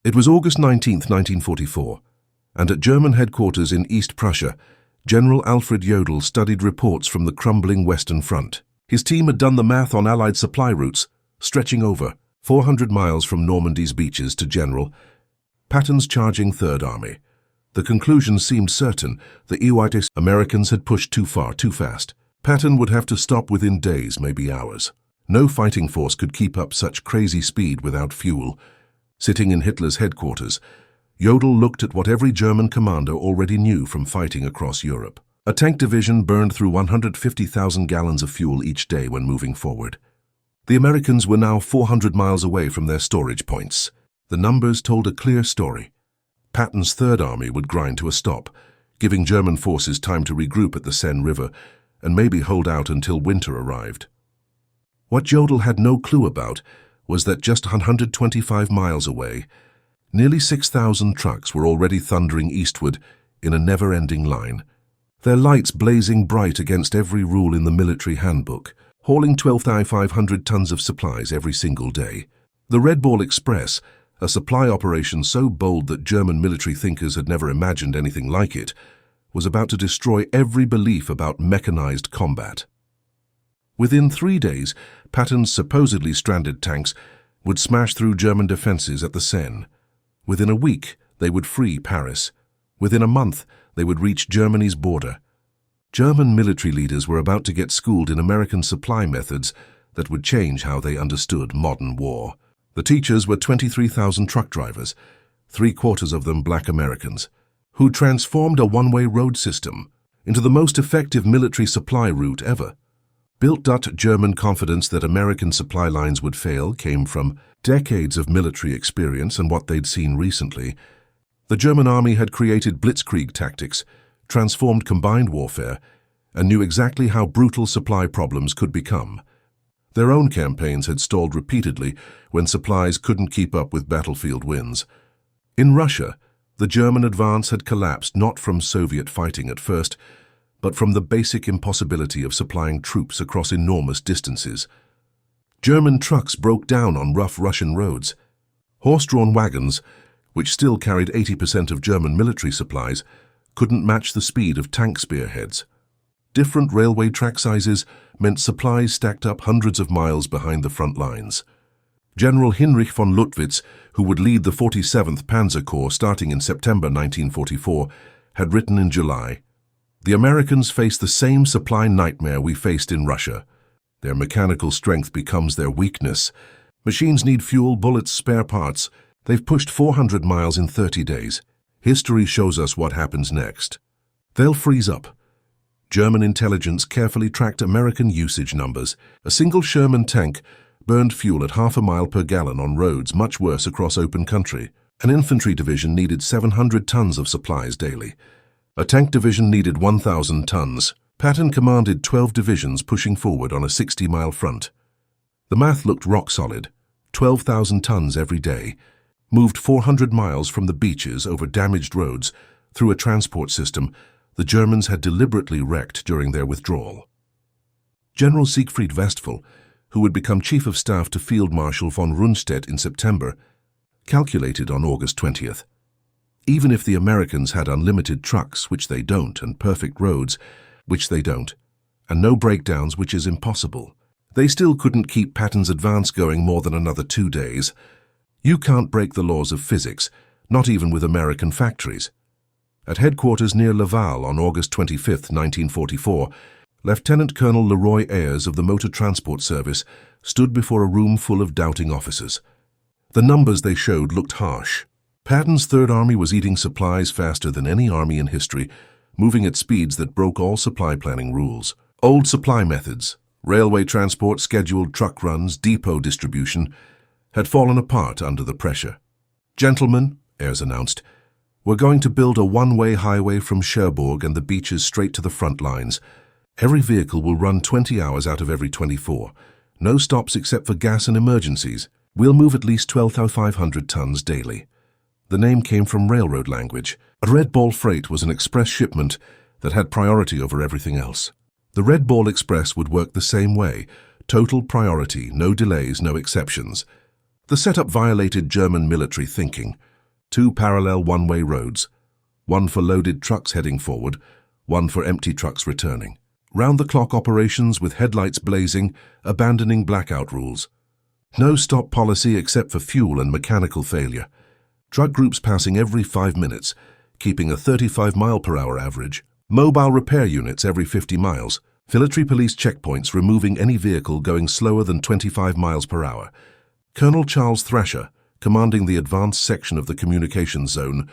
It was August 19, 1944, and at German headquarters in East Prussia, General Alfred Jodl studied reports from the crumbling Western Front. His team had done the math on Allied supply routes, stretching over 400 miles from Normandy's beaches to General Patton's charging Third Army. The conclusion seemed certain: the WWII Americans had pushed too far, too fast. Patton would have to stop within days, maybe hours. No fighting force could keep up such crazy speed without fuel. Sitting in Hitler's headquarters, Jodl looked at what every German commander already knew from fighting across Europe. A tank division burned through 150,000 gallons of fuel each day when moving forward. The Americans were now 400 miles away from their storage points. The numbers told a clear story. Patton's Third Army would grind to a stop, giving German forces time to regroup at the Seine River and maybe hold out until winter arrived. What Jodl had no clue about was that just 125 miles away, nearly 6,000 trucks were already thundering eastward in a never-ending line, their lights blazing bright against every rule in the military handbook, hauling 12,500 tons of supplies every single day. The Red Ball Express, a supply operation so bold that German military thinkers had never imagined anything like it, was about to destroy every belief about mechanized combat. Within 3 days, Patton's supposedly stranded tanks would smash through German defenses at the Seine. Within a week, they would free Paris. Within a month, they would reach Germany's border. German military leaders were about to get schooled in American supply methods that would change how they understood modern war. The teachers were 23,000 truck drivers, 3/4 of them black Americans, who transformed a one-way road system into the most effective military supply route ever. Built-up German confidence that American supply lines would fail came from decades of military experience and what they'd seen recently. The German army had created blitzkrieg tactics, transformed combined warfare, and knew exactly how brutal supply problems could become. Their own campaigns had stalled repeatedly when supplies couldn't keep up with battlefield wins. In Russia, the German advance had collapsed not from Soviet fighting at first, but from the basic impossibility of supplying troops across enormous distances. German trucks broke down on rough Russian roads. Horse-drawn wagons, which still carried 80% of German military supplies, couldn't match the speed of tank spearheads. Different railway track sizes meant supplies stacked up hundreds of miles behind the front lines. General Heinrich von Luttwitz, who would lead the 47th Panzer Corps starting in September 1944, had written in July, "The Americans face the same supply nightmare we faced in Russia. Their mechanical strength becomes their weakness. Machines need fuel, bullets, spare parts. They've pushed 400 miles in 30 days. History shows us what happens next. They'll freeze up." German intelligence carefully tracked American usage numbers. A single Sherman tank burned fuel at half a mile per gallon on roads much worse across open country. An infantry division needed 700 tons of supplies daily. A tank division needed 1,000 tons. Patton commanded 12 divisions pushing forward on a 60-mile front. The math looked rock solid. 12,000 tons every day, moved 400 miles from the beaches over damaged roads through a transport system the Germans had deliberately wrecked during their withdrawal. General Siegfried Westphal, who would become Chief of Staff to Field Marshal von Rundstedt in September, calculated on August 20th. Even if the Americans had unlimited trucks, which they don't, and perfect roads, which they don't, and no breakdowns, which is impossible, they still couldn't keep Patton's advance going more than another 2 days. You can't break the laws of physics, not even with American factories. At headquarters near Laval on August 25, 1944, Lieutenant Colonel Leroy Ayres of the Motor Transport Service stood before a room full of doubting officers. The numbers they showed looked harsh. Patton's Third Army was eating supplies faster than any army in history, moving at speeds that broke all supply planning rules. Old supply methods, railway transport, scheduled truck runs, depot distribution, had fallen apart under the pressure. "Gentlemen," Ayres announced, "we're going to build a one-way highway from Cherbourg and the beaches straight to the front lines. Every vehicle will run 20 hours out of every 24. No stops except for gas and emergencies. We'll move at least 12,500 tons daily." The name came from railroad language. A Red Ball freight was an express shipment that had priority over everything else. The Red Ball Express would work the same way. Total priority, no delays, no exceptions. The setup violated German military thinking. 2 parallel one-way roads, one for loaded trucks heading forward, one for empty trucks returning. Round-the-clock operations with headlights blazing, abandoning blackout rules. No stop policy except for fuel and mechanical failure. Truck groups passing every 5 minutes, keeping a 35-mile-per-hour average. Mobile repair units every 50 miles. Military police checkpoints removing any vehicle going slower than 25 miles per hour. Colonel Charles Thrasher, commanding the advanced section of the communications zone,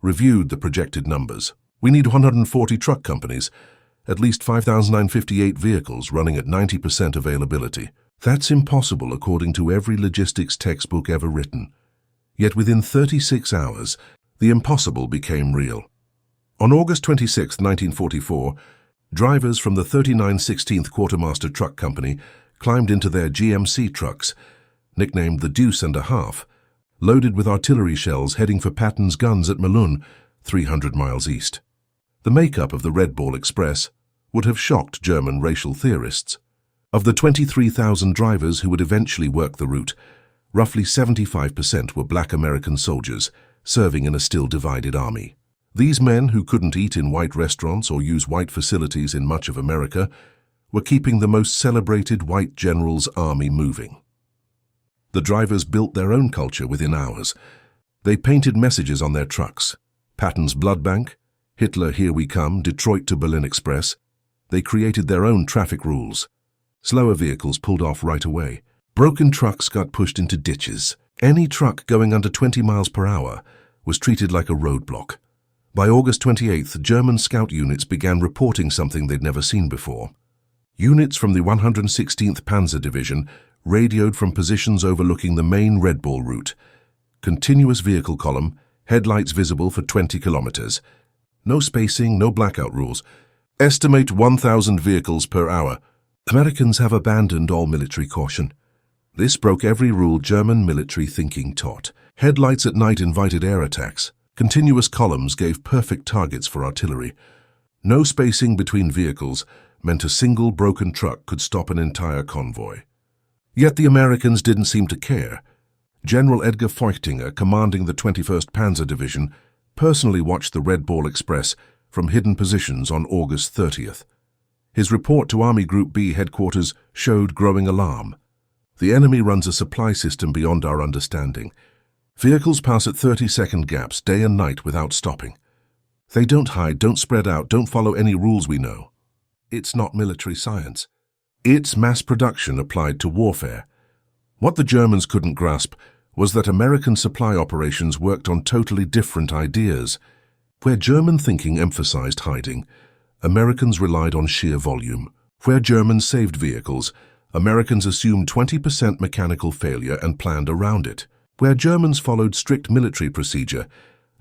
reviewed the projected numbers. We need 140 truck companies, at least 5,958 vehicles running at 90% availability. That's impossible according to every logistics textbook ever written. Yet within 36 hours, the impossible became real. On August 26, 1944, drivers from the 39 16th Quartermaster Truck Company climbed into their GMC trucks, nicknamed the Deuce and a Half, loaded with artillery shells heading for Patton's guns at Melun, 300 miles east. The makeup of the Red Ball Express would have shocked German racial theorists. Of the 23,000 drivers who would eventually work the route, roughly 75% were black American soldiers serving in a still divided army. These men, who couldn't eat in white restaurants or use white facilities in much of America, were keeping the most celebrated white general's army moving. The drivers built their own culture within hours. They painted messages on their trucks: Patton's Blood Bank, Hitler Here We Come, Detroit to Berlin Express. They created their own traffic rules. Slower vehicles pulled off right away. Broken trucks got pushed into ditches. Any truck going under 20 miles per hour was treated like a roadblock. By August 28th, German scout units began reporting something they'd never seen before. Units from the 116th Panzer Division radioed from positions overlooking the main Red Ball route. Continuous vehicle column, headlights visible for 20 kilometers. No spacing, no blackout rules. Estimate 1,000 vehicles per hour. Americans have abandoned all military caution. This broke every rule German military thinking taught. Headlights at night invited air attacks. Continuous columns gave perfect targets for artillery. No spacing between vehicles meant a single broken truck could stop an entire convoy. Yet the Americans didn't seem to care. General Edgar Feuchtinger, commanding the 21st Panzer Division, personally watched the Red Ball Express from hidden positions on August 30th. His report to Army Group B headquarters showed growing alarm. The enemy runs a supply system beyond our understanding. Vehicles pass at 30-second gaps day and night without stopping. They don't hide, don't spread out, don't follow any rules we know. It's not military science. It's mass production applied to warfare. What the Germans couldn't grasp was that American supply operations worked on totally different ideas. Where German thinking emphasized hiding, Americans relied on sheer volume. Where Germans saved vehicles, Americans assumed 20% mechanical failure and planned around it. Where Germans followed strict military procedure,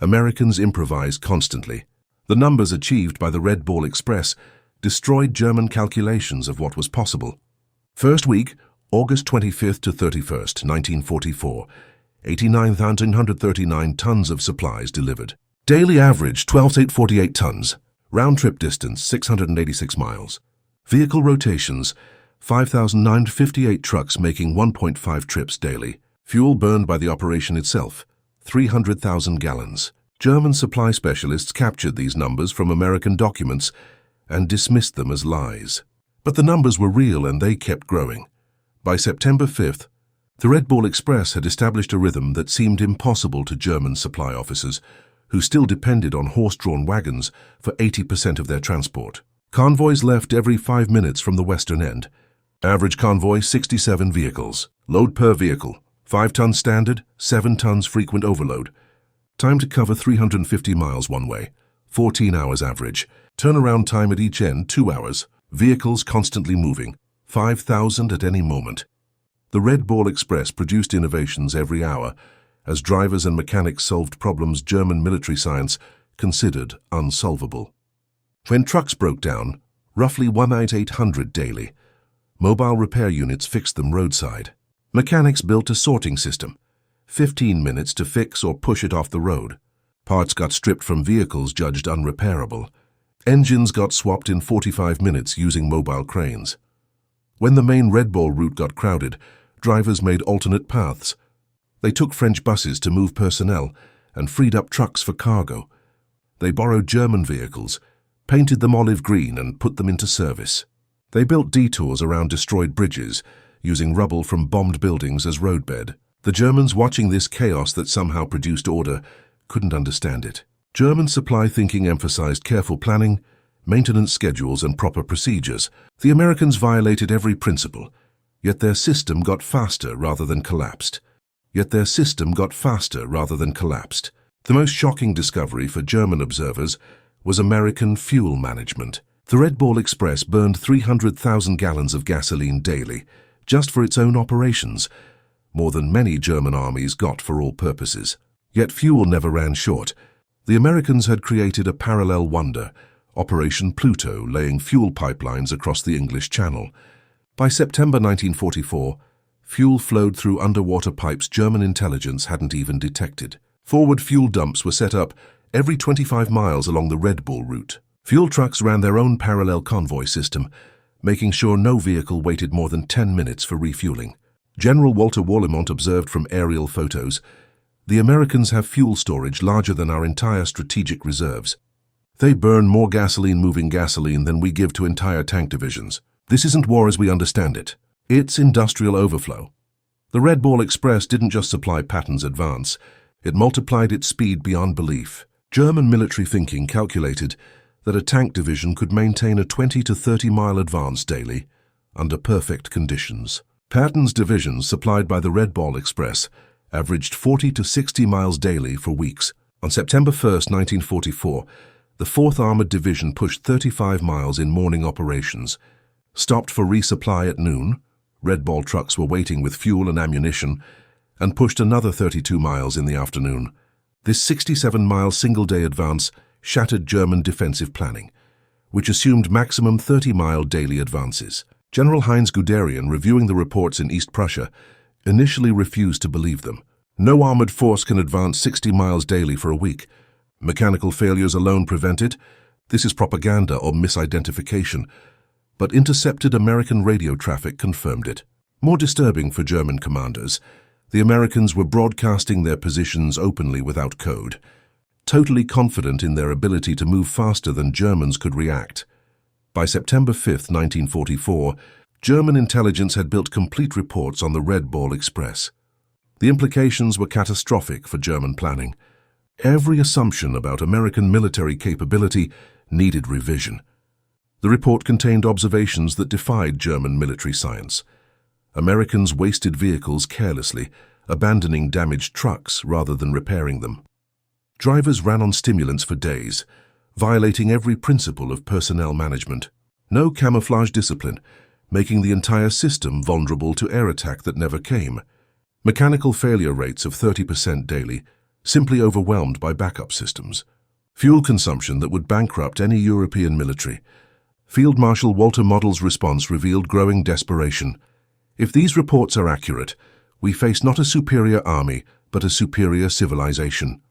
Americans improvised constantly. The numbers achieved by the Red Ball Express destroyed German calculations of what was possible. First week, August 25th to 31st, 1944, 89,939 tons of supplies delivered. Daily average 12,848 tons. Round-trip distance 686 miles. Vehicle rotations 5,958 trucks making 1.5 trips daily. Fuel burned by the operation itself 300,000 gallons. German supply specialists captured these numbers from American documents and dismissed them as lies. But the numbers were real and they kept growing. By September 5th, the Red Ball Express had established a rhythm that seemed impossible to German supply officers, who still depended on horse-drawn wagons for 80% of their transport. Convoys left every 5 minutes from the western end. Average convoy 67 vehicles. Load per vehicle 5 tons standard, 7 tons frequent overload. Time to cover 350 miles one way, 14 hours average. Turnaround time at each end 2 hours. Vehicles constantly moving, 5,000 at any moment. The Red Ball Express produced innovations every hour as drivers and mechanics solved problems German military science considered unsolvable. When trucks broke down, roughly 1,800 daily, mobile repair units fixed them roadside. Mechanics built a sorting system, 15 minutes to fix or push it off the road. Parts got stripped from vehicles judged unrepairable. Engines got swapped in 45 minutes using mobile cranes. When the main Red Ball route got crowded, drivers made alternate paths. They took French buses to move personnel and freed up trucks for cargo. They borrowed German vehicles, painted them olive green and put them into service. They built detours around destroyed bridges, using rubble from bombed buildings as roadbed. The Germans, watching this chaos that somehow produced order, couldn't understand it. German supply thinking emphasized careful planning, maintenance schedules and proper procedures. The Americans violated every principle, yet their system got faster rather than collapsed. The most shocking discovery for German observers was American fuel management. The Red Ball Express burned 300,000 gallons of gasoline daily, just for its own operations, more than many German armies got for all purposes. Yet fuel never ran short. The Americans had created a parallel wonder, Operation Pluto, laying fuel pipelines across the English Channel. By September 1944, fuel flowed through underwater pipes German intelligence hadn't even detected. Forward fuel dumps were set up every 25 miles along the Red Bull route. Fuel trucks ran their own parallel convoy system, making sure no vehicle waited more than 10 minutes for refueling. General Walter Warlimont observed from aerial photos, "The Americans have fuel storage larger than our entire strategic reserves. They burn more gasoline moving gasoline than we give to entire tank divisions. This isn't war as we understand it. It's industrial overflow." The Red Ball Express didn't just supply Patton's advance, it multiplied its speed beyond belief. German military thinking calculated that a tank division could maintain a 20 to 30 mile advance daily under perfect conditions. Patton's divisions, supplied by the Red Ball Express, averaged 40 to 60 miles daily for weeks. On September 1, 1944, the 4th Armored Division pushed 35 miles in morning operations, stopped for resupply at noon, Red Ball trucks were waiting with fuel and ammunition, and pushed another 32 miles in the afternoon. This 67-mile single-day advance shattered German defensive planning, which assumed maximum 30-mile daily advances. General Heinz Guderian, reviewing the reports in East Prussia, initially refused to believe them. No armored force can advance 60 miles daily for a week. Mechanical failures alone prevent it. This is propaganda or misidentification. But intercepted American radio traffic confirmed it. More disturbing for German commanders, the Americans were broadcasting their positions openly without code, totally confident in their ability to move faster than Germans could react. By September 5, 1944, German intelligence had built complete reports on the Red Ball Express. The implications were catastrophic for German planning. Every assumption about American military capability needed revision. The report contained observations that defied German military science. Americans wasted vehicles carelessly, abandoning damaged trucks rather than repairing them. Drivers ran on stimulants for days, violating every principle of personnel management. No camouflage discipline, making the entire system vulnerable to air attack that never came. Mechanical failure rates of 30% daily, simply overwhelmed by backup systems. Fuel consumption that would bankrupt any European military. Field Marshal Walter Model's response revealed growing desperation. If these reports are accurate, we face not a superior army, but a superior civilization.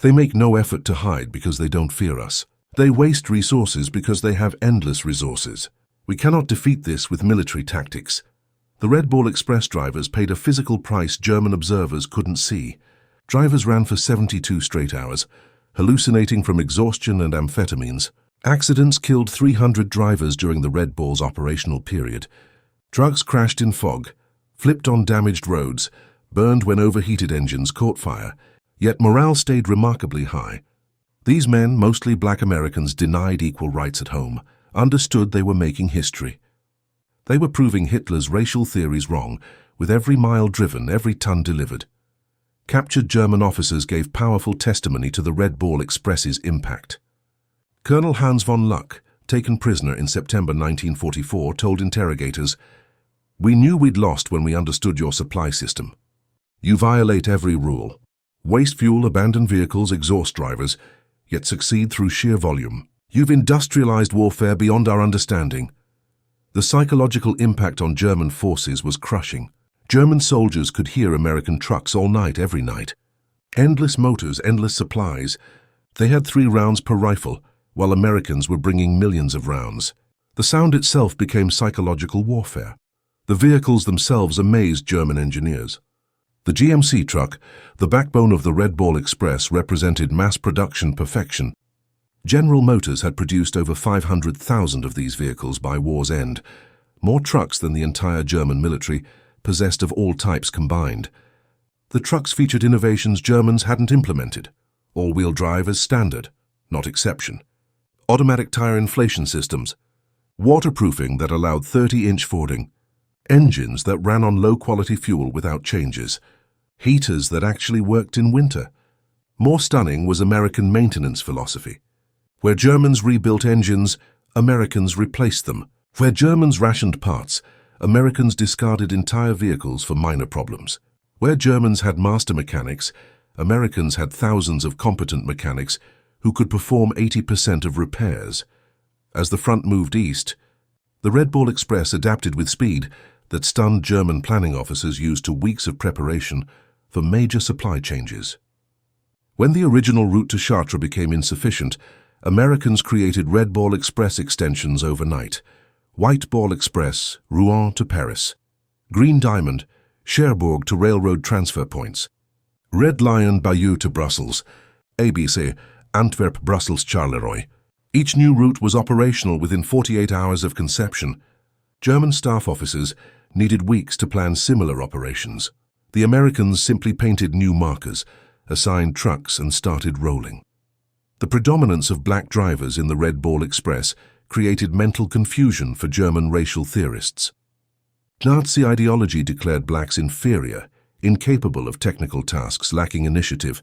They make no effort to hide because they don't fear us. They waste resources because they have endless resources. We cannot defeat this with military tactics. The Red Ball Express drivers paid a physical price German observers couldn't see. Drivers ran for 72 straight hours, hallucinating from exhaustion and amphetamines. Accidents killed 300 drivers during the Red Ball's operational period. Trucks crashed in fog, flipped on damaged roads, burned when overheated engines caught fire, yet morale stayed remarkably high. These men, mostly black Americans, denied equal rights at home, understood they were making history. They were proving Hitler's racial theories wrong, with every mile driven, every ton delivered. Captured German officers gave powerful testimony to the Red Ball Express's impact. Colonel Hans von Luck, taken prisoner in September 1944, told interrogators, "We knew we'd lost when we understood your supply system. You violate every rule. Waste fuel, abandon vehicles, exhaust drivers, yet succeed through sheer volume. You've industrialized warfare beyond our understanding." The psychological impact on German forces was crushing. German soldiers could hear American trucks all night, every night. Endless motors, endless supplies. They had 3 rounds per rifle, while Americans were bringing millions of rounds. The sound itself became psychological warfare. The vehicles themselves amazed German engineers. The GMC truck, the backbone of the Red Ball Express, represented mass production perfection. General Motors had produced over 500,000 of these vehicles by war's end, more trucks than the entire German military possessed of all types combined. The trucks featured innovations Germans hadn't implemented: all-wheel drive as standard, not exception; automatic tire inflation systems; waterproofing that allowed 30-inch fording; engines that ran on low-quality fuel without changes; heaters that actually worked in winter. More stunning was American maintenance philosophy. Where Germans rebuilt engines, Americans replaced them. Where Germans rationed parts, Americans discarded entire vehicles for minor problems. Where Germans had master mechanics, Americans had thousands of competent mechanics who could perform 80% of repairs. As the front moved east, the Red Ball Express adapted with speed that stunned German planning officers used to weeks of preparation for major supply changes. When the original route to Chartres became insufficient, Americans created Red Ball Express extensions overnight: White Ball Express, Rouen to Paris; Green Diamond, Cherbourg to railroad transfer points; Red Lion, Bayeux to Brussels; ABC, Antwerp, Brussels, Charleroi. Each new route was operational within 48 hours of conception. German staff officers needed weeks to plan similar operations. The Americans simply painted new markers, assigned trucks, and started rolling. The predominance of black drivers in the Red Ball Express created mental confusion for German racial theorists. Nazi ideology declared blacks inferior, incapable of technical tasks, lacking initiative.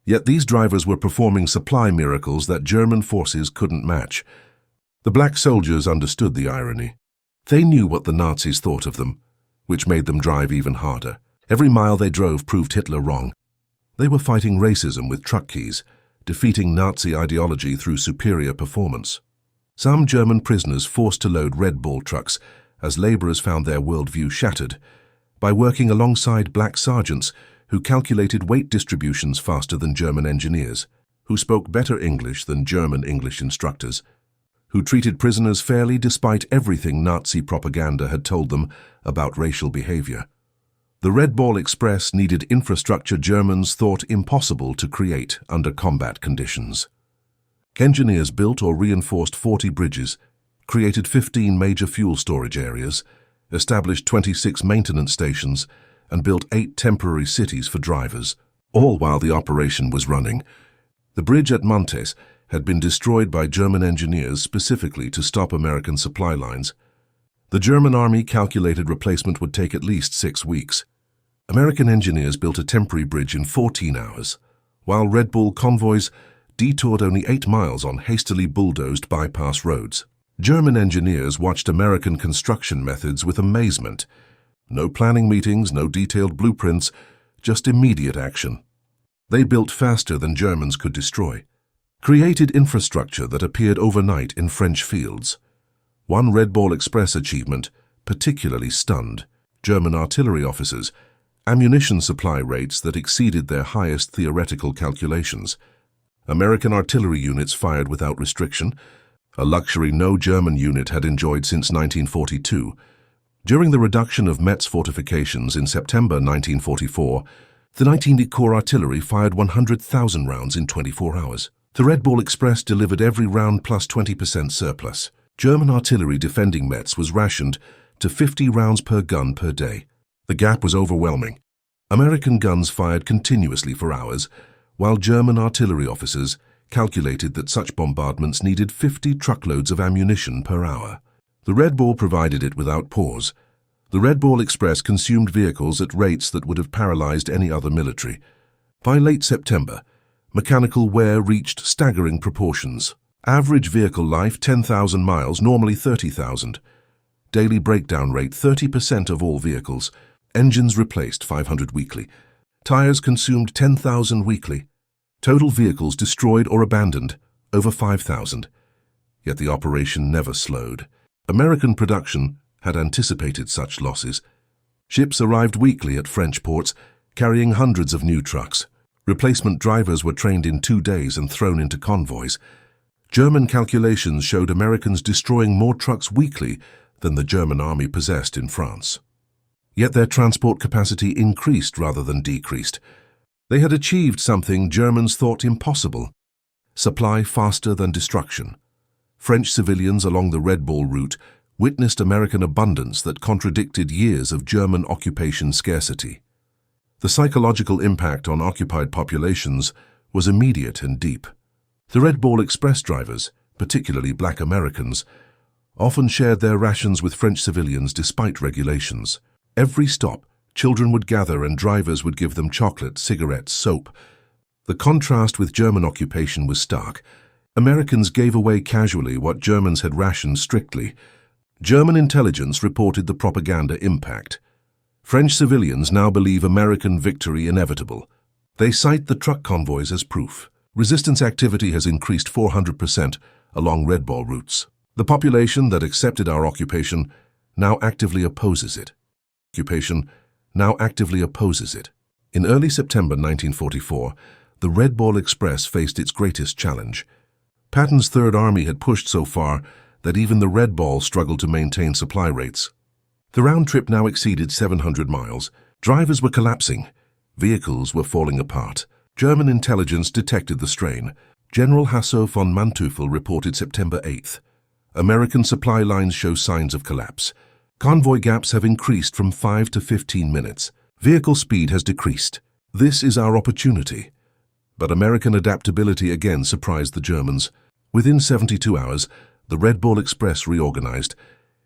Yet these drivers were performing supply miracles that German forces couldn't match. The black soldiers understood the irony. They knew what the Nazis thought of them, which made them drive even harder. Every mile they drove proved Hitler wrong. They were fighting racism with truck keys, defeating Nazi ideology through superior performance. Some German prisoners forced to load Red Ball trucks as laborers found their worldview shattered by working alongside black sergeants who calculated weight distributions faster than German engineers, who spoke better English than German English instructors, who treated prisoners fairly despite everything Nazi propaganda had told them about racial behavior. The Red Ball Express needed infrastructure Germans thought impossible to create under combat conditions. Engineers built or reinforced 40 bridges, created 15 major fuel storage areas, established 26 maintenance stations, and built 8 temporary cities for drivers, all while the operation was running. The bridge at Montes had been destroyed by German engineers specifically to stop American supply lines. The German army calculated replacement would take at least 6 weeks. American engineers built a temporary bridge in 14 hours, while Red Bull convoys detoured only 8 miles on hastily bulldozed bypass roads. German engineers watched American construction methods with amazement. No planning meetings, no detailed blueprints, just immediate action. They built faster than Germans could destroy, created infrastructure that appeared overnight in French fields. One Red Ball Express achievement particularly stunned German artillery officers: ammunition supply rates that exceeded their highest theoretical calculations. American artillery units fired without restriction, a luxury no German unit had enjoyed since 1942. During the reduction of Metz fortifications in September 1944, the 19th Corps artillery fired 100,000 rounds in 24 hours. The Red Ball Express delivered every round plus 20% surplus. German artillery defending Metz was rationed to 50 rounds per gun per day. The gap was overwhelming. American guns fired continuously for hours, while German artillery officers calculated that such bombardments needed 50 truckloads of ammunition per hour. The Red Ball provided it without pause. The Red Ball Express consumed vehicles at rates that would have paralyzed any other military. By late September, mechanical wear reached staggering proportions. Average vehicle life 10,000 miles, normally 30,000. Daily breakdown rate 30% of all vehicles. Engines replaced 500 weekly. Tires consumed 10,000 weekly. Total vehicles destroyed or abandoned over 5,000. Yet the operation never slowed. American production had anticipated such losses. Ships arrived weekly at French ports, carrying hundreds of new trucks. Replacement drivers were trained in 2 days and thrown into convoys. German calculations showed Americans destroying more trucks weekly than the German army possessed in France. Yet their transport capacity increased rather than decreased. They had achieved something Germans thought impossible: supply faster than destruction. French civilians along the Red Ball route witnessed American abundance that contradicted years of German occupation scarcity. The psychological impact on occupied populations was immediate and deep. The Red Ball Express drivers, particularly black Americans, often shared their rations with French civilians despite regulations. Every stop, children would gather and drivers would give them chocolate, cigarettes, soap. The contrast with German occupation was stark. Americans gave away casually what Germans had rationed strictly. German intelligence reported the propaganda impact. French civilians now believe American victory inevitable. They cite the truck convoys as proof. Resistance activity has increased 400% along Red Ball routes. The population that accepted our occupation now actively opposes it. In early September 1944, the Red Ball Express faced its greatest challenge. Patton's Third Army had pushed so far that even the Red Ball struggled to maintain supply rates. The round trip now exceeded 700 miles. Drivers were collapsing. Vehicles were falling apart. German intelligence detected the strain. General Hasso von Manteuffel reported September 8th. American supply lines show signs of collapse. Convoy gaps have increased from 5 to 15 minutes. Vehicle speed has decreased. This is our opportunity. But American adaptability again surprised the Germans. Within 72 hours, the Red Ball Express reorganized,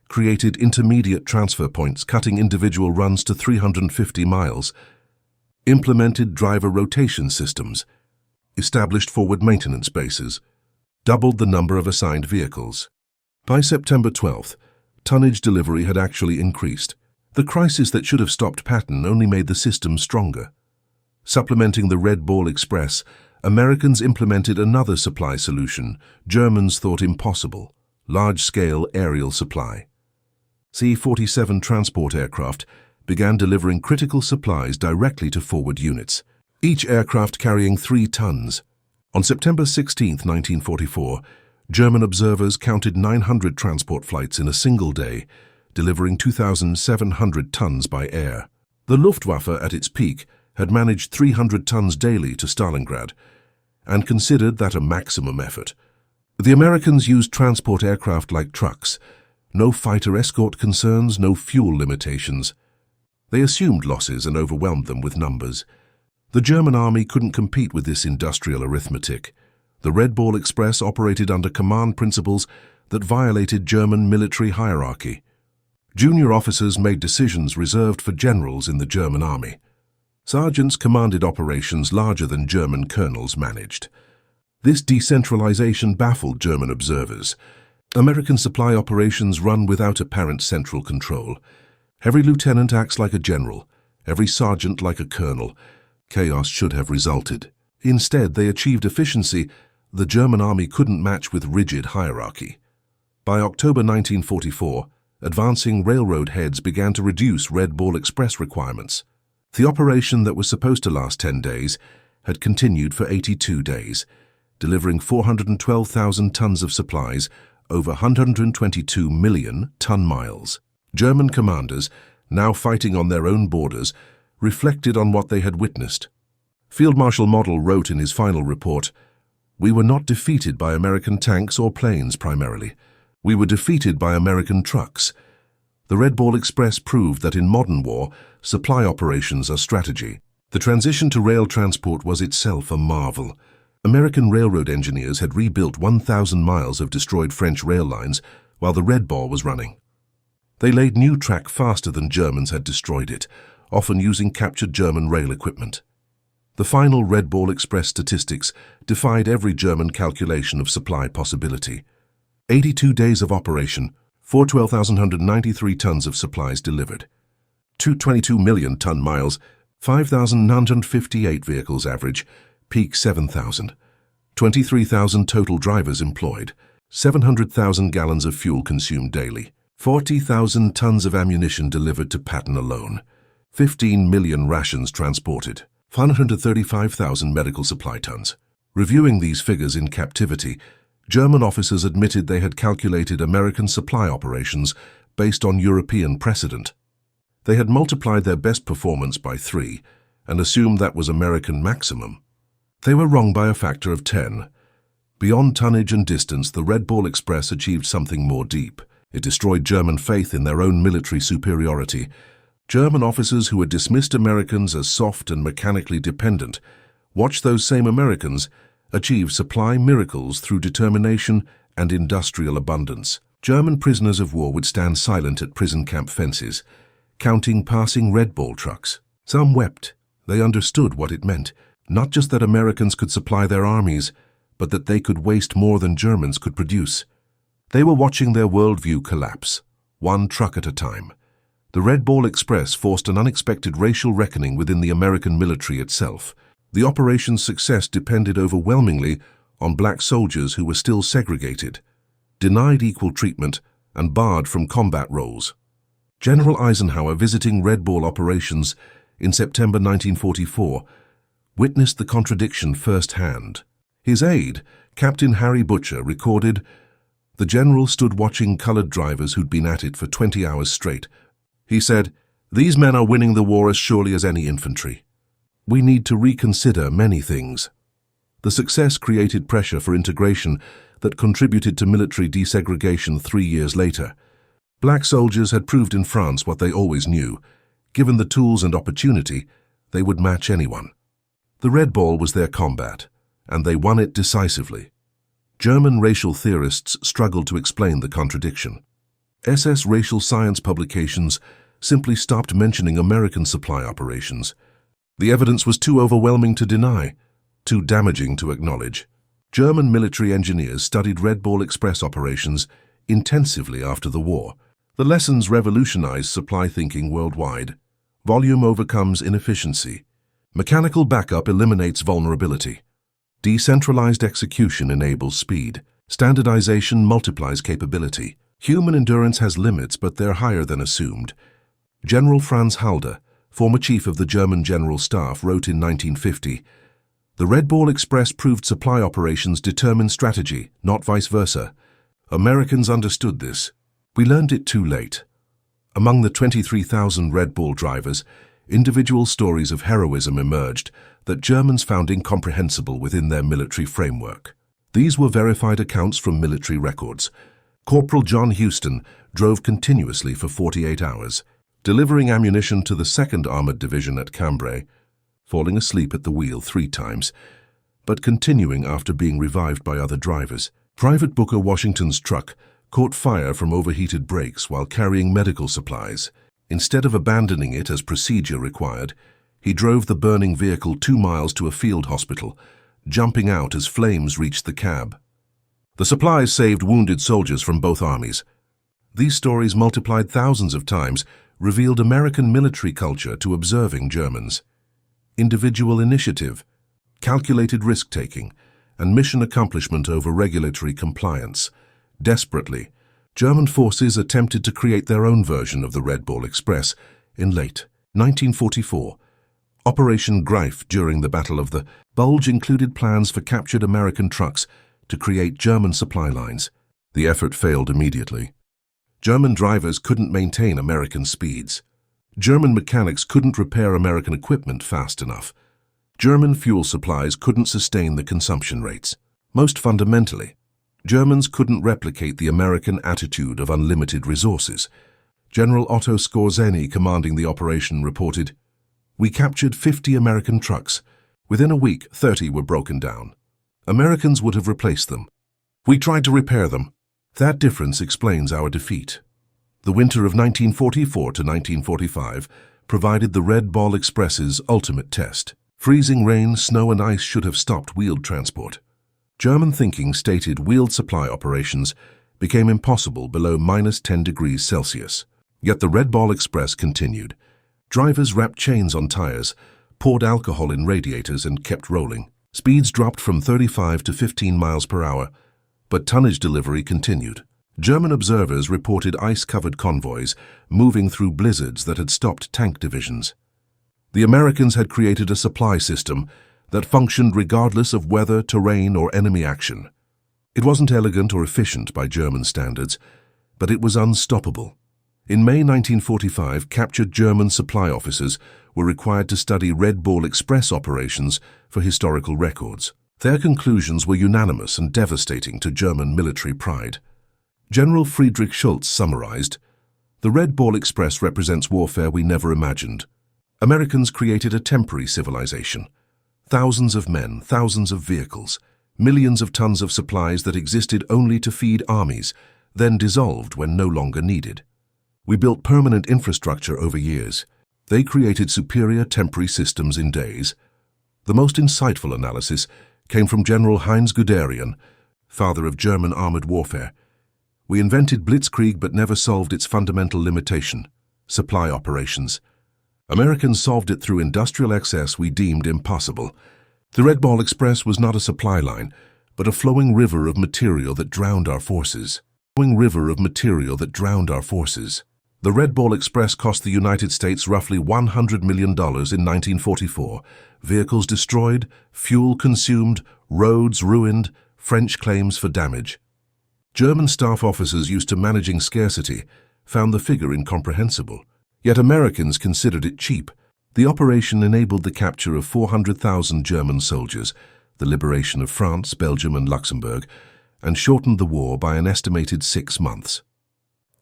created intermediate transfer points cutting individual runs to 350 miles, implemented driver rotation systems, established forward maintenance bases, doubled the number of assigned vehicles. By September 12th, tonnage delivery had actually increased. The crisis that should have stopped Patton only made the system stronger. Supplementing the Red Ball Express, Americans implemented another supply solution Germans thought impossible: large-scale aerial supply. C-47 transport aircraft began delivering critical supplies directly to forward units, each aircraft carrying 3 tons. On September 16, 1944, German observers counted 900 transport flights in a single day, delivering 2,700 tons by air. The Luftwaffe at its peak had managed 300 tons daily to Stalingrad, and considered that a maximum effort. The Americans used transport aircraft like trucks. No fighter escort concerns, no fuel limitations. They assumed losses and overwhelmed them with numbers. The German army couldn't compete with this industrial arithmetic. The Red Ball Express operated under command principles that violated German military hierarchy. Junior officers made decisions reserved for generals in the German army. Sergeants commanded operations larger than German colonels managed. This decentralization baffled German observers. American supply operations run without apparent central control. Every lieutenant acts like a general, every sergeant like a colonel. Chaos should have resulted. Instead, they achieved efficiency the German army couldn't match with rigid hierarchy. By October 1944, advancing railroad heads began to reduce Red Ball Express requirements. The operation that was supposed to last 10 days had continued for 82 days, delivering 412,000 tons of supplies over 122 million ton-miles. German commanders, now fighting on their own borders, reflected on what they had witnessed. Field Marshal Model wrote in his final report, "We were not defeated by American tanks or planes primarily. We were defeated by American trucks." The Red Ball Express proved that in modern war, supply operations are strategy. The transition to rail transport was itself a marvel. American railroad engineers had rebuilt 1,000 miles of destroyed French rail lines while the Red Ball was running. They laid new track faster than Germans had destroyed it, often using captured German rail equipment. The final Red Ball Express statistics defied every German calculation of supply possibility. 82 days of operation, 412,193 tons of supplies delivered. 222 million ton-miles, 5,958 vehicles average, peak 7,000. 23,000 total drivers employed, 700,000 gallons of fuel consumed daily. 40,000 tons of ammunition delivered to Patton alone. 15 million rations transported. 135,000 medical supply tons. Reviewing these figures in captivity, German officers admitted they had calculated American supply operations based on European precedent. They had multiplied their best performance by 3 and assumed that was American maximum. They were wrong by a factor of 10. Beyond tonnage and distance, the Red Ball Express achieved something more deep. It destroyed German faith in their own military superiority. German officers who had dismissed Americans as soft and mechanically dependent watched those same Americans achieve supply miracles through determination and industrial abundance. German prisoners of war would stand silent at prison camp fences, counting passing Red Ball trucks. Some wept. They understood what it meant, not just that Americans could supply their armies, but that they could waste more than Germans could produce. They were watching their worldview collapse, one truck at a time. The Red Ball Express forced an unexpected racial reckoning within the American military itself. The operation's success depended overwhelmingly on black soldiers who were still segregated, denied equal treatment, and barred from combat roles. General Eisenhower, visiting Red Ball operations in September 1944, witnessed the contradiction firsthand. His aide, Captain Harry Butcher, recorded, "The general stood watching colored drivers who'd been at it for 20 hours straight. He said, 'These men are winning the war as surely as any infantry. We need to reconsider many things.'" The success created pressure for integration that contributed to military desegregation 3 years later. Black soldiers had proved in France what they always knew. Given the tools and opportunity, they would match anyone. The Red Ball was their combat, and they won it decisively. German racial theorists struggled to explain the contradiction. SS racial science publications simply stopped mentioning American supply operations. The evidence was too overwhelming to deny, too damaging to acknowledge. German military engineers studied Red Ball Express operations intensively after the war. The lessons revolutionized supply thinking worldwide. Volume overcomes inefficiency. Mechanical backup eliminates vulnerability. Decentralized execution enables speed. Standardization multiplies capability. Human endurance has limits, but they're higher than assumed. General Franz Halder, former chief of the German General Staff, wrote in 1950, "The Red Ball Express proved supply operations determine strategy, not vice versa. Americans understood this. We learned it too late." Among the 23,000 Red Ball drivers, individual stories of heroism emerged that Germans found incomprehensible within their military framework. These were verified accounts from military records. Corporal John Houston drove continuously for 48 hours, delivering ammunition to the 2nd Armored Division at Cambrai, falling asleep at the wheel 3 times, but continuing after being revived by other drivers. Private Booker Washington's truck caught fire from overheated brakes while carrying medical supplies. Instead of abandoning it as procedure required, he drove the burning vehicle 2 miles to a field hospital, jumping out as flames reached the cab. The supplies saved wounded soldiers from both armies. These stories, multiplied thousands of times, revealed American military culture to observing Germans. Individual initiative, calculated risk-taking, and mission accomplishment over regulatory compliance. Desperately, German forces attempted to create their own version of the Red Ball Express in late 1944. Operation Greif during the Battle of the Bulge included plans for captured American trucks to create German supply lines. The effort failed immediately. German drivers couldn't maintain American speeds. German mechanics couldn't repair American equipment fast enough. German fuel supplies couldn't sustain the consumption rates. Most fundamentally, Germans couldn't replicate the American attitude of unlimited resources. General Otto Skorzeny, commanding the operation, reported, "We captured 50 American trucks. Within a week, 30 were broken down. Americans would have replaced them. We tried to repair them. That difference explains our defeat." The winter of 1944 to 1945 provided the Red Ball Express's ultimate test. Freezing rain, snow and ice should have stopped wheeled transport. German thinking stated wheeled supply operations became impossible below -10 degrees Celsius. Yet the Red Ball Express continued. Drivers wrapped chains on tires, poured alcohol in radiators and kept rolling. Speeds dropped from 35 to 15 miles per hour, but tonnage delivery continued. German observers reported ice-covered convoys moving through blizzards that had stopped tank divisions. The Americans had created a supply system that functioned regardless of weather, terrain, or enemy action. It wasn't elegant or efficient by German standards, but it was unstoppable. In May 1945, captured German supply officers were required to study Red Ball Express operations for historical records. Their conclusions were unanimous and devastating to German military pride. General Friedrich Schultz summarized, "The Red Ball Express represents warfare we never imagined. Americans created a temporary civilization. Thousands of men, thousands of vehicles, millions of tons of supplies that existed only to feed armies, then dissolved when no longer needed. We built permanent infrastructure over years. They created superior temporary systems in days." The most insightful analysis came from General Heinz Guderian, father of German armored warfare. "We invented blitzkrieg but never solved its fundamental limitation, supply operations. Americans solved it through industrial excess we deemed impossible. The Red Ball Express was not a supply line, but a flowing river of material that drowned our forces. The Red Ball Express cost the United States roughly $100 million in 1944. Vehicles destroyed, fuel consumed, roads ruined, French claims for damage. German staff officers used to managing scarcity found the figure incomprehensible. Yet Americans considered it cheap. The operation enabled the capture of 400,000 German soldiers, the liberation of France, Belgium, and Luxembourg, and shortened the war by an estimated 6 months.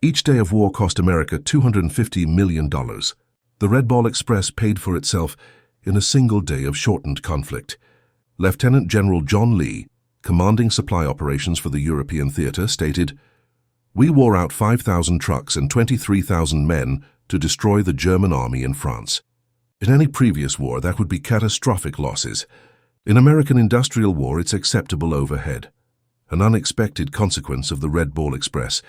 Each day of war cost America $250 million. The Red Ball Express paid for itself in a single day of shortened conflict. Lieutenant General John Lee, commanding supply operations for the European theater, stated, "We wore out 5,000 trucks and 23,000 men to destroy the German army in France. In any previous war, that would be catastrophic losses. In American industrial war, it's acceptable overhead." An unexpected consequence of the Red Ball Express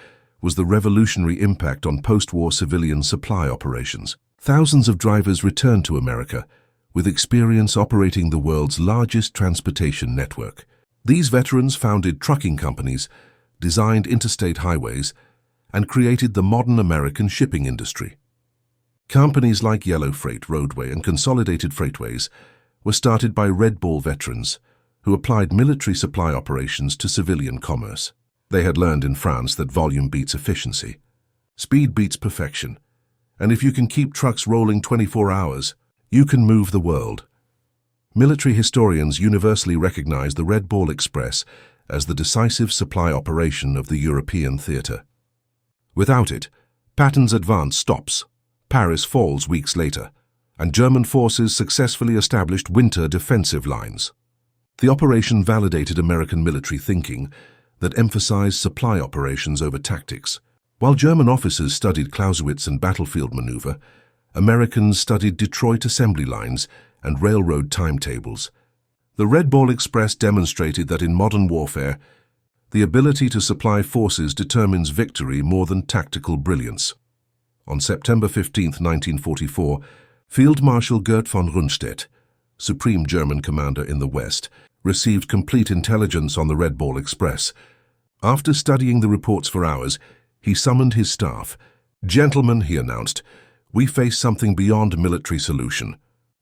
was the revolutionary impact on post-war civilian supply operations. Thousands of drivers returned to America, with experience operating the world's largest transportation network. These veterans founded trucking companies, designed interstate highways, and created the modern American shipping industry. Companies like Yellow Freight, Roadway, and Consolidated Freightways were started by Red Ball veterans who applied military supply operations to civilian commerce. They had learned in France that volume beats efficiency, speed beats perfection, and if you can keep trucks rolling 24 hours, you can move the world. Military historians universally recognize the Red Ball Express as the decisive supply operation of the European theater. Without it, Patton's advance stops, Paris falls weeks later, and German forces successfully established winter defensive lines. The operation validated American military thinking that emphasized supply operations over tactics. While German officers studied Clausewitz and battlefield maneuver, Americans studied Detroit assembly lines and railroad timetables. The Red Ball Express demonstrated that in modern warfare, the ability to supply forces determines victory more than tactical brilliance. On September 15, 1944, Field Marshal Gerd von Rundstedt, Supreme German Commander in the West, received complete intelligence on the Red Ball Express. After studying the reports for hours, he summoned his staff. "Gentlemen," he announced, "we face something beyond military solution.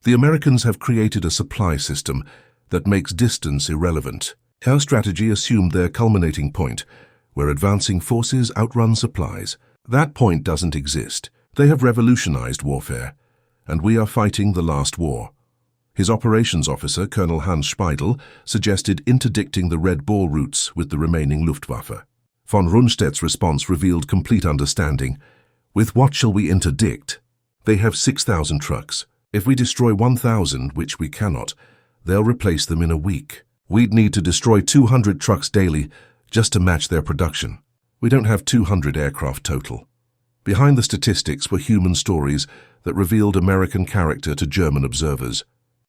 The Americans have created a supply system that makes distance irrelevant. Our strategy assumed their culminating point, where advancing forces outrun supplies. That point doesn't exist. They have revolutionized warfare, and we are fighting the last war." His operations officer, Colonel Hans Speidel, suggested interdicting the Red Ball routes with the remaining Luftwaffe. Von Rundstedt's response revealed complete understanding. "With what shall we interdict? They have 6,000 trucks. If we destroy 1,000, which we cannot, they'll replace them in a week. We'd need to destroy 200 trucks daily just to match their production. We don't have 200 aircraft total." Behind the statistics were human stories that revealed American character to German observers.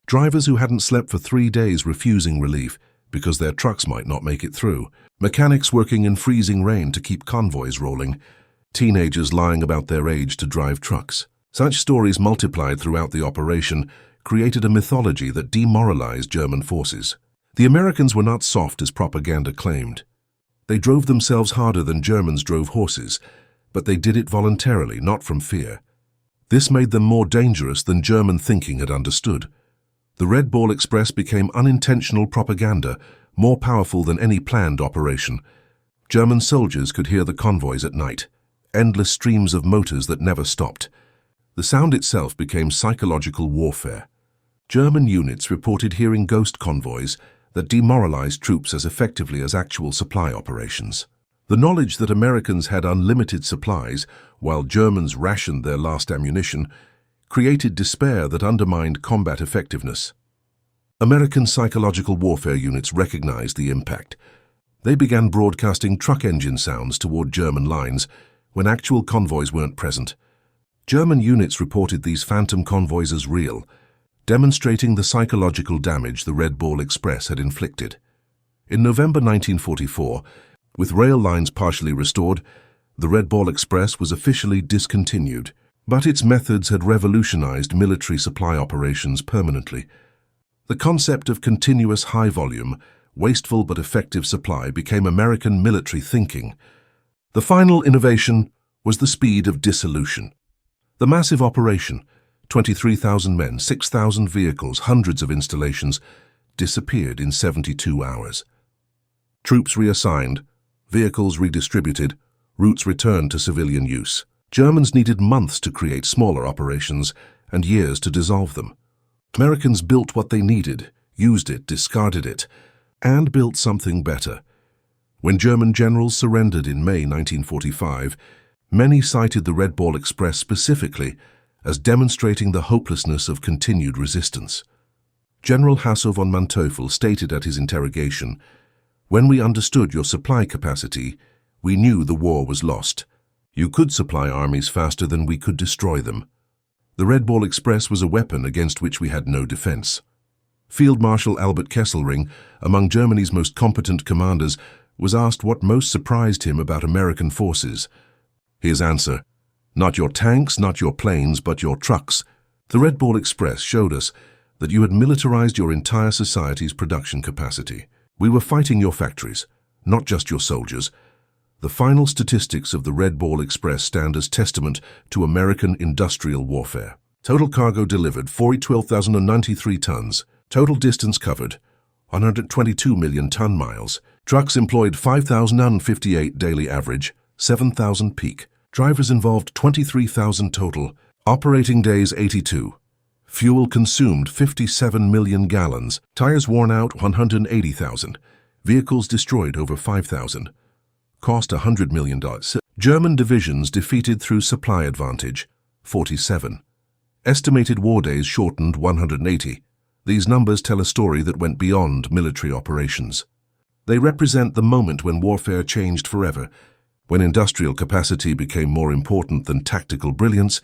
Drivers who hadn't slept for 3 days refusing relief because their trucks might not make it through. Mechanics working in freezing rain to keep convoys rolling. Teenagers lying about their age to drive trucks. Such stories multiplied throughout the operation, created a mythology that demoralized German forces. The Americans were not soft as propaganda claimed. They drove themselves harder than Germans drove horses, but they did it voluntarily, not from fear. This made them more dangerous than German thinking had understood. The Red Ball Express became unintentional propaganda, more powerful than any planned operation. German soldiers could hear the convoys at night. endless streams of motors that never stopped. The sound itself became psychological warfare. German units reported hearing ghost convoys that demoralized troops as effectively as actual supply operations. The knowledge that Americans had unlimited supplies while Germans rationed their last ammunition created despair that undermined combat effectiveness. American psychological warfare units recognized the impact. They began broadcasting truck engine sounds toward German lines when actual convoys weren't present. German units reported these phantom convoys as real, demonstrating the psychological damage the Red Ball Express had inflicted. In November 1944, with rail lines partially restored, the Red Ball Express was officially discontinued, but its methods had revolutionized military supply operations permanently. The concept of continuous high-volume, wasteful but effective supply became American military thinking. The final innovation was the speed of dissolution. The massive operation, 23,000 men, 6,000 vehicles, hundreds of installations, disappeared in 72 hours. Troops reassigned, vehicles redistributed, routes returned to civilian use. Germans needed months to create smaller operations and years to dissolve them. Americans built what they needed, used it, discarded it, and built something better. When German generals surrendered in May 1945, many cited the Red Ball Express specifically as demonstrating the hopelessness of continued resistance. General Hasso von Manteuffel stated at his interrogation, "When we understood your supply capacity, we knew the war was lost. You could supply armies faster than we could destroy them." The Red Ball Express was a weapon against which we had no defense. Field Marshal Albert Kesselring, among Germany's most competent commanders, was asked what most surprised him about American forces. His answer, "Not your tanks, not your planes, but your trucks. The Red Ball Express showed us that you had militarized your entire society's production capacity. We were fighting your factories, not just your soldiers." The final statistics of the Red Ball Express stand as testament to American industrial warfare. Total cargo delivered 412,093 tons. Total distance covered 122 million ton-miles. Trucks employed 5,058 daily average, 7,000 peak. Drivers involved 23,000 total. Operating days 82. Fuel consumed 57 million gallons. Tires worn out 180,000. Vehicles destroyed over 5,000. Cost $100 million. German divisions defeated through supply advantage, 47. Estimated war days shortened 180. These numbers tell a story that went beyond military operations. They represent the moment when warfare changed forever, when industrial capacity became more important than tactical brilliance,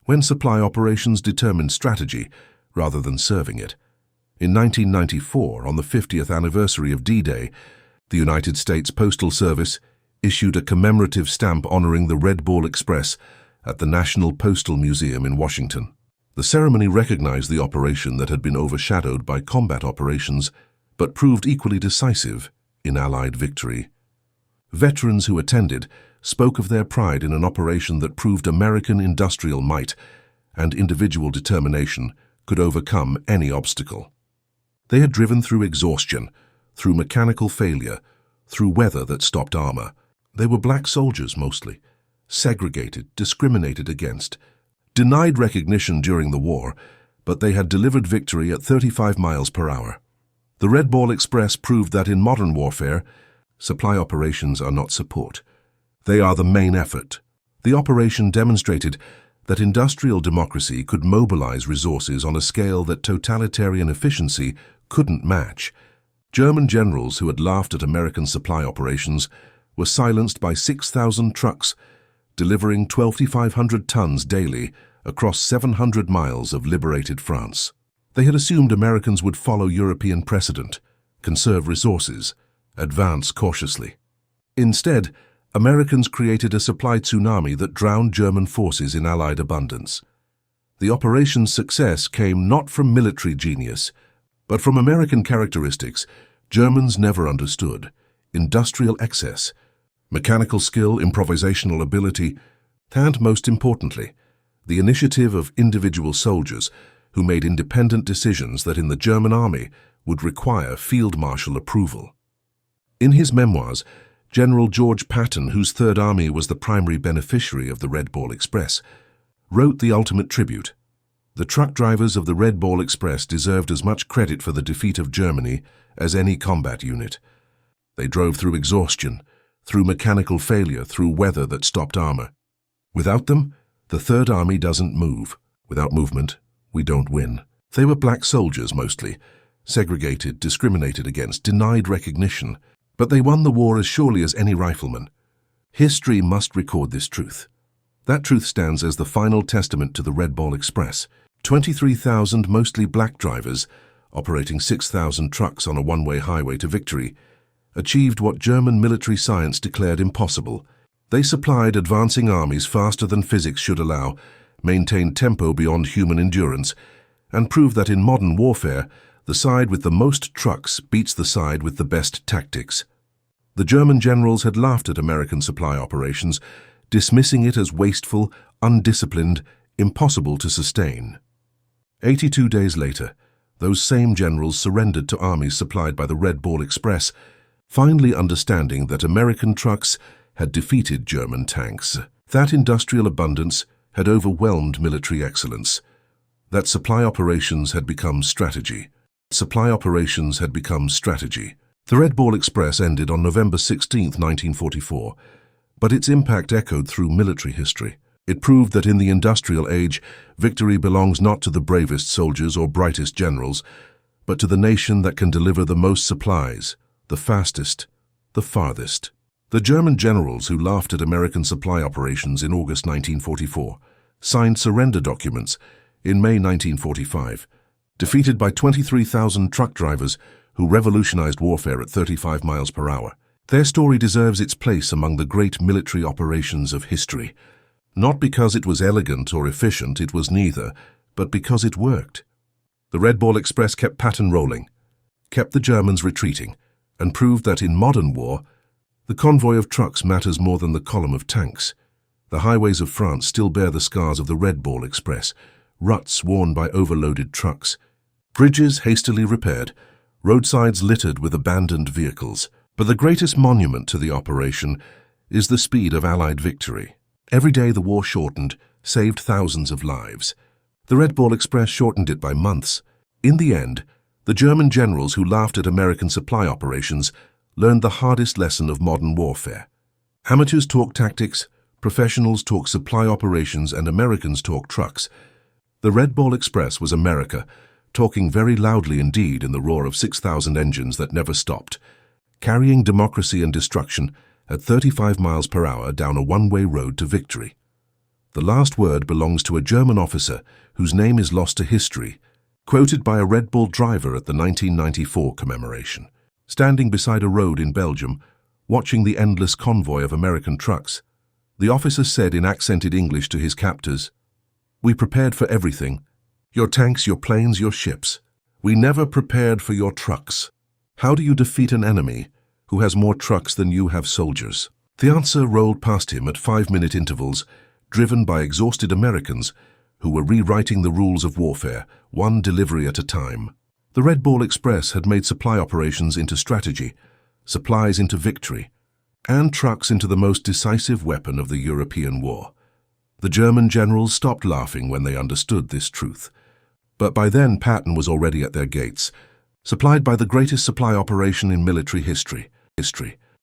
when supply operations determined strategy rather than serving it. In 1994, on the 50th anniversary of D-Day, the United States Postal Service issued a commemorative stamp honoring the Red Ball Express at the National Postal Museum in Washington. The ceremony recognized the operation that had been overshadowed by combat operations, but proved equally decisive in Allied victory. Veterans who attended spoke of their pride in an operation that proved American industrial might and individual determination could overcome any obstacle. They had driven through exhaustion, through mechanical failure, through weather that stopped armor. They were black soldiers mostly, segregated, discriminated against, denied recognition during the war, but they had delivered victory at 35 miles per hour. The Red Ball Express proved that in modern warfare, supply operations are not support. They are the main effort. The operation demonstrated that industrial democracy could mobilize resources on a scale that totalitarian efficiency couldn't match. German generals who had laughed at American supply operations were silenced by 6,000 trucks, delivering 2,500 tons daily across 700 miles of liberated France. They had assumed Americans would follow European precedent, conserve resources, advance cautiously. Instead, Americans created a supply tsunami that drowned German forces in Allied abundance. The operation's success came not from military genius, but from American characteristics Germans never understood: industrial excess, mechanical skill, improvisational ability, and, most importantly, the initiative of individual soldiers who made independent decisions that in the German army would require field marshal approval. In his memoirs, General George Patton, whose Third Army was the primary beneficiary of the Red Ball Express, wrote the ultimate tribute. The truck drivers of the Red Ball Express deserved as much credit for the defeat of Germany as any combat unit. They drove through exhaustion, through mechanical failure, through weather that stopped armor. Without them, the Third Army doesn't move. Without movement, we don't win. They were black soldiers mostly, segregated, discriminated against, denied recognition, but they won the war as surely as any rifleman. History must record this truth. That truth stands as the final testament to the Red Ball Express. 23,000 mostly black drivers, operating 6,000 trucks on a one-way highway to victory, achieved what German military science declared impossible. They supplied advancing armies faster than physics should allow, maintained tempo beyond human endurance, and proved that in modern warfare, the side with the most trucks beats the side with the best tactics. The German generals had laughed at American supply operations, dismissing it as wasteful, undisciplined, impossible to sustain. 82 days later, those same generals surrendered to armies supplied by the Red Ball Express, finally understanding that American trucks had defeated German tanks. That industrial abundance had overwhelmed military excellence. That supply operations had become strategy. The Red Ball Express ended on November 16, 1944, but its impact echoed through military history. It proved that in the industrial age, victory belongs not to the bravest soldiers or brightest generals, but to the nation that can deliver the most supplies, the fastest, the farthest. The German generals who laughed at American supply operations in August 1944 signed surrender documents in May 1945, defeated by 23,000 truck drivers who revolutionized warfare at 35 miles per hour. Their story deserves its place among the great military operations of history. Not because it was elegant or efficient, it was neither, but because it worked. The Red Ball Express kept Patton rolling, kept the Germans retreating, and proved that in modern war, the convoy of trucks matters more than the column of tanks. The highways of France still bear the scars of the Red Ball Express, ruts worn by overloaded trucks, bridges hastily repaired, roadsides littered with abandoned vehicles. But the greatest monument to the operation is the speed of Allied victory. Every day the war shortened, saved thousands of lives. The Red Ball Express shortened it by months. In the end, the German generals who laughed at American supply operations learned the hardest lesson of modern warfare. Amateurs talk tactics, professionals talk supply operations, and Americans talk trucks. The Red Ball Express was America, talking very loudly indeed in the roar of 6,000 engines that never stopped, carrying democracy and destruction at 35 miles per hour down a one-way road to victory. The last word belongs to a German officer whose name is lost to history, quoted by a Red Bull driver at the 1994 commemoration. Standing beside a road in Belgium, watching the endless convoy of American trucks, the officer said in accented English to his captors, "We prepared for everything. Your tanks, your planes, your ships. We never prepared for your trucks. How do you defeat an enemy who has more trucks than you have soldiers?" The answer rolled past him at 5-minute intervals, driven by exhausted Americans who were rewriting the rules of warfare, one delivery at a time. The Red Ball Express had made supply operations into strategy, supplies into victory, and trucks into the most decisive weapon of the European war. The German generals stopped laughing when they understood this truth. But by then Patton was already at their gates, supplied by the greatest supply operation in military history.